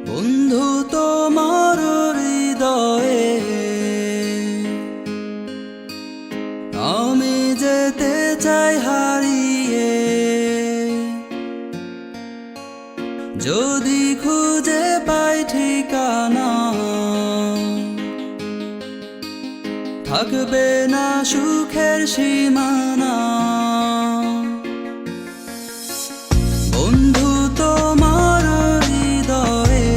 বন্ধু তোমার হৃদয়ে আমি যেতে চাই হারিয়ে, যদি খুঁজে পাই ঠিকানা থাকবে না সুখের সীমানা। বন্ধু তোমার হৃদয়ে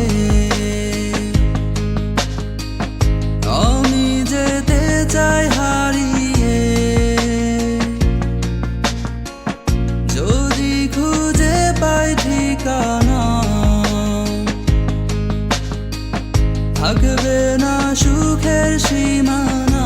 আমি যেতে চাই হারিয়ে, যদি খুঁজে পাই ঠিকানা থাকবে না সুখের সীমানা।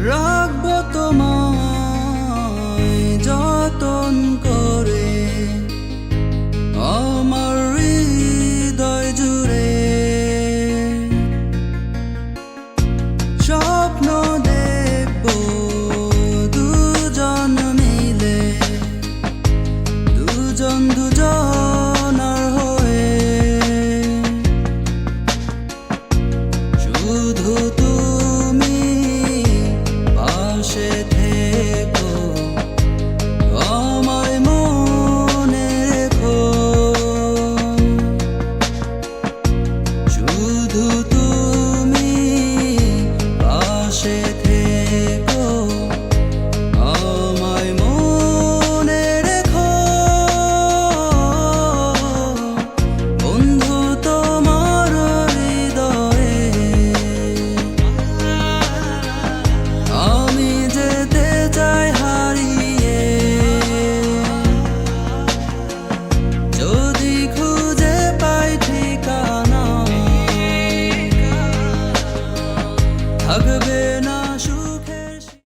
রাখবো তোমায় যতন করে আমার হৃদয় জুড়ে, স্বপ্ন দেখবো দুজন মিলে, দুজন দুজন